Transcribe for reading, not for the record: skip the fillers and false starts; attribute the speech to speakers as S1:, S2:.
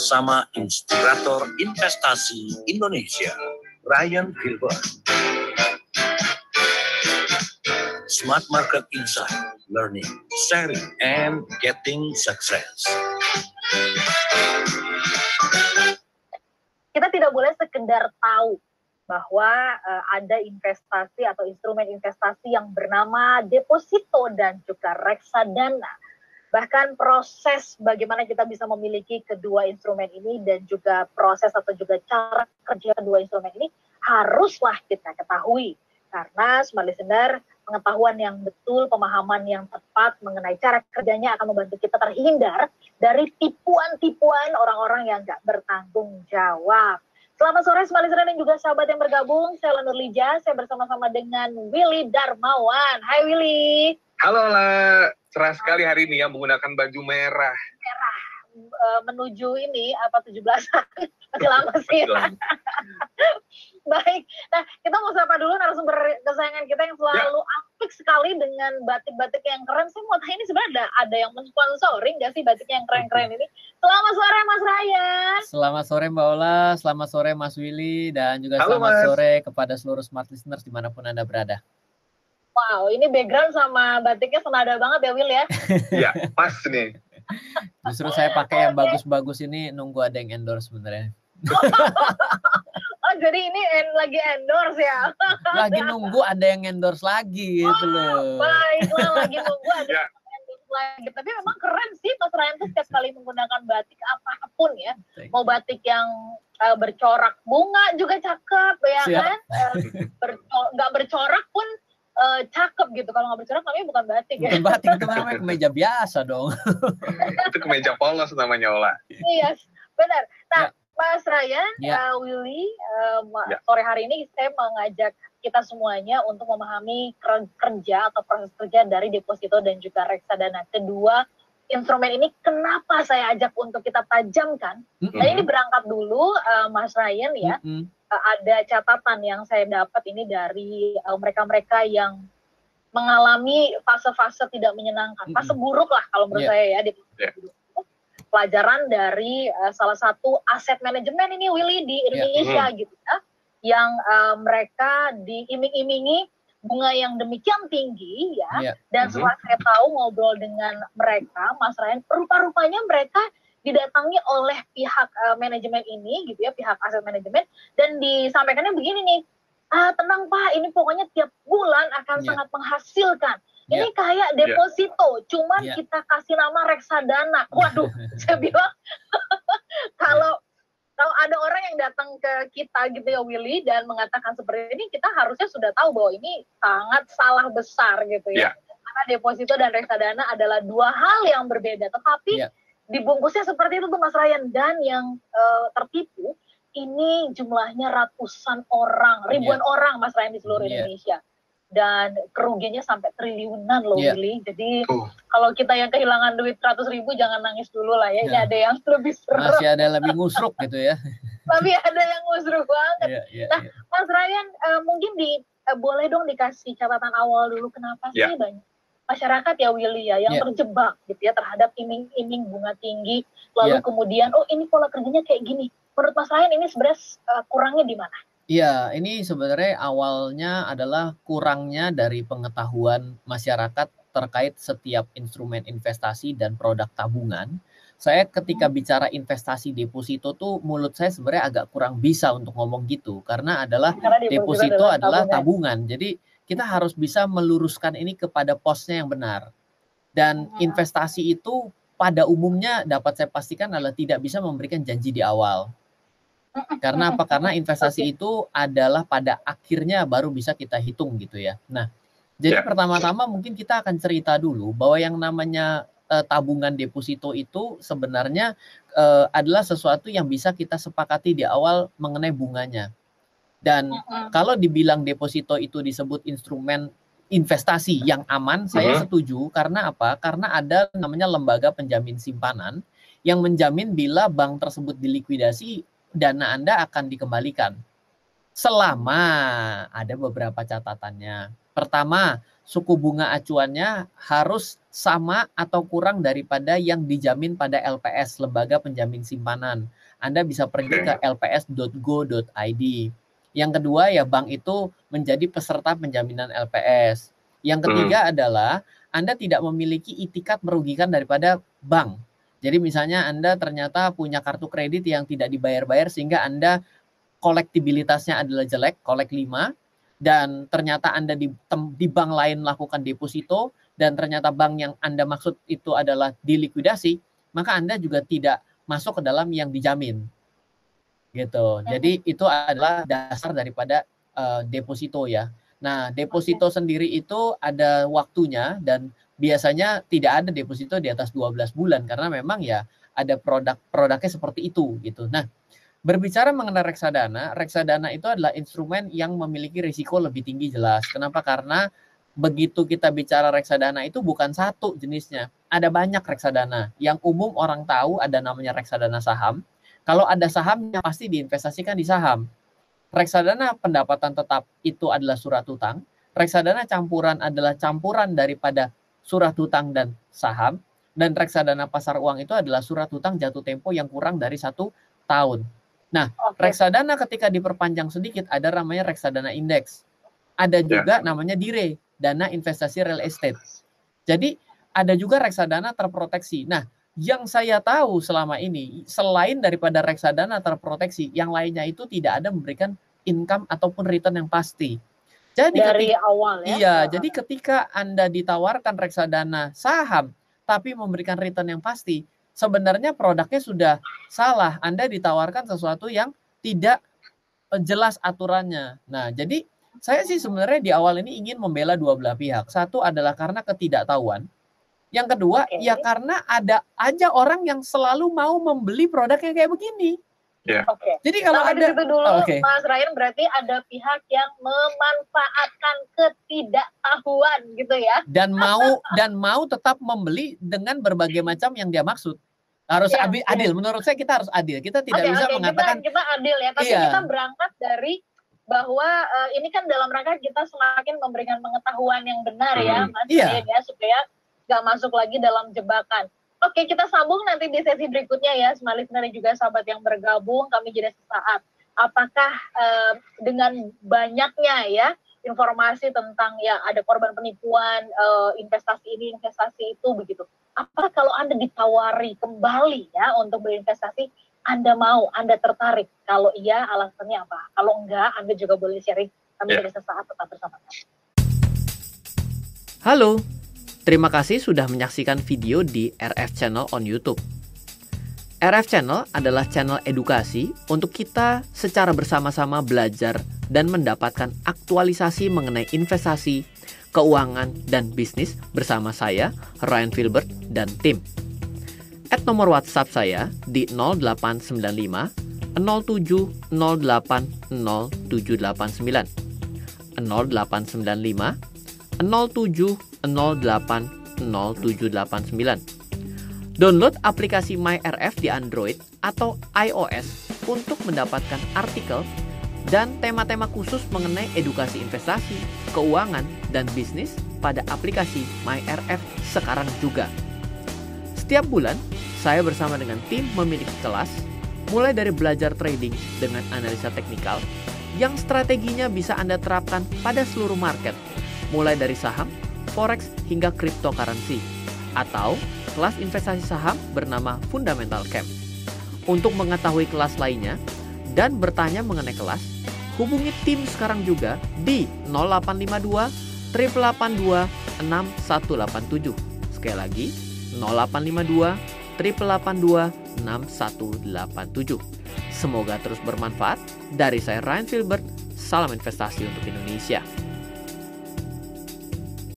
S1: bersama Inspirator Investasi Indonesia, Ryan Gilbert. Smart Market Insight, Learning, Sharing, and Getting Success.
S2: Kita tidak boleh sekedar tahu bahwa ada investasi atau instrumen investasi yang bernama deposito dan juga reksadana. Bahkan proses bagaimana kita bisa memiliki kedua instrumen ini dan juga proses atau juga cara kerja kedua instrumen ini haruslah kita ketahui. Karena smart listener, pengetahuan yang betul, pemahaman yang tepat mengenai cara kerjanya akan membantu kita terhindar dari tipuan-tipuan orang-orang yang nggak bertanggung jawab. Selamat sore smart listener dan juga sahabat yang bergabung. Saya Nurlija, saya bersama-sama dengan Willy Darmawan. Hai Willy.
S3: Halo lah, cerah sekali hari ini yang menggunakan baju merah.
S2: Merah, menuju ini apa 17-an, masih lama sih. Baik, nah kita mau sapa dulu narasumber kesayangan kita yang selalu apik sekali dengan batik-batik yang keren. Saya mau tanya ini sebenarnya ada yang mensponsoring nggak sih batik yang keren-keren ini? Selamat sore Mas Ryan.
S4: Selamat sore Mbak Ola, selamat sore Mas Willy, dan juga
S3: Halo,
S4: selamat
S3: Mas.
S4: sore kepada seluruh smart listeners dimanapun Anda berada.
S2: Wow, ini background sama batiknya senada banget ya Will ya?
S3: Iya, pas nih.
S4: Justru saya pakai yang bagus-bagus ini nunggu ada yang endorse sebenarnya.
S2: Oh jadi ini lagi endorse ya?
S4: Lagi nunggu ada yang endorse lagi gitu loh.
S2: Baiklah, lagi nunggu ada
S3: Ya.
S2: yang endorse lagi. Tapi memang keren sih Mas Ryan tuh setiap kali menggunakan batik apapun ya. Mau batik yang bercorak bunga juga cakep ya
S4: Siap.
S2: kan? Nggak bercorak pun cakep gitu. Kalau nggak bercorak namanya bukan batik ya.
S4: Bukan batik, itu namanya kemeja biasa dong.
S3: Itu kemeja polos namanya, Ola.
S2: Iya, benar. Nah,
S4: Ya.
S2: Mas Ryan,
S4: Ya.
S2: Willy,
S3: Ya.
S2: sore hari ini saya mengajak kita semuanya untuk memahami kerja atau proses kerja dari deposito dan juga reksadana. Kedua instrumen ini kenapa saya ajak untuk kita tajamkan? Dan ini berangkat dulu, Mas Ryan ya. Ada catatan yang saya dapat ini dari mereka-mereka yang mengalami fase-fase tidak menyenangkan, fase buruk lah kalau menurut saya ya. Pelajaran dari salah satu aset manajemen ini Willy di Indonesia gitu ya, yang mereka diiming-imingi bunga yang demikian tinggi ya, dan setelah saya tahu ngobrol dengan mereka, Mas Ryan, rupa-rupanya mereka didatangi oleh pihak manajemen ini gitu ya, pihak aset manajemen, dan disampaikannya begini nih, tenang Pak, ini pokoknya tiap bulan akan sangat menghasilkan. Ini kayak deposito, cuman kita kasih nama reksadana. Waduh, saya bilang kalau ada orang yang datang ke kita gitu ya Willy dan mengatakan seperti ini, kita harusnya sudah tahu bahwa ini sangat salah besar gitu ya. Karena deposito dan reksadana adalah dua hal yang berbeda, tetapi dibungkusnya seperti itu tuh Mas Ryan, dan yang tertipu ini jumlahnya ratusan orang, ribuan orang Mas Ryan di seluruh Indonesia. Dan kerugiannya sampai triliunan loh Willy. Jadi kalau kita yang kehilangan duit 100.000 jangan nangis dulu lah ya. Ini ada yang lebih seru.
S4: Masih ada lebih ngusruk gitu ya.
S2: Tapi ada yang ngusruk banget. Nah, Mas Ryan mungkin boleh dong dikasih catatan awal dulu kenapa sih banyak masyarakat ya Willy ya yang terjebak gitu ya terhadap iming-iming bunga tinggi, lalu kemudian ini pola kerjanya kayak gini. Menurut Mas Ryan ini sebenarnya kurangnya di mana?
S4: Iya, ini sebenarnya awalnya adalah kurangnya dari pengetahuan masyarakat terkait setiap instrumen investasi dan produk tabungan. Saya ketika bicara investasi deposito tuh mulut saya sebenarnya agak kurang bisa untuk ngomong gitu, karena deposito adalah tabungan. Jadi kita harus bisa meluruskan ini kepada posnya yang benar. Dan investasi itu pada umumnya dapat saya pastikan adalah tidak bisa memberikan janji di awal. Karena apa? Karena investasi itu adalah pada akhirnya baru bisa kita hitung gitu ya. Nah, jadi pertama-tama mungkin kita akan cerita dulu bahwa yang namanya tabungan deposito itu sebenarnya adalah sesuatu yang bisa kita sepakati di awal mengenai bunganya. Dan kalau dibilang deposito itu disebut instrumen investasi yang aman, saya setuju. Karena apa? Karena ada namanya lembaga penjamin simpanan yang menjamin bila bank tersebut dilikuidasi, dana Anda akan dikembalikan. Selama ada beberapa catatannya. Pertama, suku bunga acuannya harus sama atau kurang daripada yang dijamin pada LPS, Lembaga Penjamin Simpanan. Anda bisa pergi ke lps.go.id. Yang kedua ya bank itu menjadi peserta penjaminan LPS. Yang ketiga adalah Anda tidak memiliki itikat merugikan daripada bank. Jadi misalnya Anda ternyata punya kartu kredit yang tidak dibayar-bayar sehingga Anda kolektibilitasnya adalah jelek, kolek 5, dan ternyata Anda di bank lain lakukan deposito, dan ternyata bank yang Anda maksud itu adalah dilikuidasi, maka Anda juga tidak masuk ke dalam yang dijamin. Gitu. Jadi itu adalah dasar daripada deposito ya. Nah, deposito sendiri itu ada waktunya, dan biasanya tidak ada deposito di atas 12 bulan karena memang ya ada produknya seperti itu gitu. Nah, berbicara mengenai reksadana itu adalah instrumen yang memiliki risiko lebih tinggi jelas. Kenapa? Karena begitu kita bicara reksadana itu bukan satu jenisnya. Ada banyak reksadana. Yang umum orang tahu ada namanya reksadana saham. Kalau ada sahamnya pasti diinvestasikan di saham. Reksadana pendapatan tetap itu adalah surat utang. Reksadana campuran adalah campuran daripada surat utang dan saham. Dan reksadana pasar uang itu adalah surat utang jatuh tempo yang kurang dari 1 tahun. Nah, reksadana ketika diperpanjang sedikit ada namanya reksadana indeks. Ada juga namanya DIRE, dana investasi real estate. Jadi ada juga reksadana terproteksi. Nah, yang saya tahu selama ini selain daripada reksadana terproteksi, yang lainnya itu tidak ada memberikan income ataupun return yang pasti. Jadi
S2: dari awal ya.
S4: Iya, jadi ketika Anda ditawarkan reksadana saham tapi memberikan return yang pasti, sebenarnya produknya sudah salah. Anda ditawarkan sesuatu yang tidak jelas aturannya. Nah, jadi saya sih sebenarnya di awal ini ingin membela dua belah pihak. Satu adalah karena ketidaktahuan. Yang kedua, ya karena ada aja orang yang selalu mau membeli produk yang kayak begini. Jadi kalau
S2: sampai
S4: ada
S2: di situ dulu, Mas Ryan, berarti ada pihak yang memanfaatkan ketidaktahuan gitu ya.
S4: Dan mau tetap membeli dengan berbagai macam yang dia maksud. Harus adil. Menurut saya kita harus adil. Kita tidak bisa mengatakan
S2: kita adil ya, tapi kita berangkat dari bahwa ini kan dalam rangka kita semakin memberikan pengetahuan yang benar ya, Mas Ryan ya, supaya nggak masuk lagi dalam jebakan. Oke, kita sambung nanti di sesi berikutnya ya, semua listener dan juga sahabat yang bergabung, kami jeda sesaat. Apakah dengan banyaknya ya informasi tentang ya ada korban penipuan, investasi ini, investasi itu begitu. Apa kalau Anda ditawari kembali ya untuk berinvestasi, Anda mau, Anda tertarik? Kalau iya, alasannya apa? Kalau enggak, Anda juga boleh sharing. Kami jeda sesaat, tetap bersama kami.
S4: Halo. Terima kasih sudah menyaksikan video di RF Channel on YouTube. RF Channel adalah channel edukasi untuk kita secara bersama-sama belajar dan mendapatkan aktualisasi mengenai investasi, keuangan, dan bisnis bersama saya, Ryan Filbert, dan tim. Add nomor WhatsApp saya di 0895 07 08 0789 0895 07 08 0789. Download aplikasi MyRF di Android atau iOS untuk mendapatkan artikel dan tema-tema khusus mengenai edukasi investasi, keuangan, dan bisnis pada aplikasi MyRF sekarang juga. Setiap bulan, saya bersama dengan tim memiliki kelas, mulai dari belajar trading dengan analisa teknikal, yang strateginya bisa Anda terapkan pada seluruh market, mulai dari saham, forex, hingga cryptocurrency, atau kelas investasi saham bernama Fundamental Camp. Untuk mengetahui kelas lainnya dan bertanya mengenai kelas, hubungi tim sekarang juga di 0852 882 6187. Sekali lagi, 0852 882 6187. Semoga terus bermanfaat. Dari saya Ryan Filbert, salam investasi untuk Indonesia.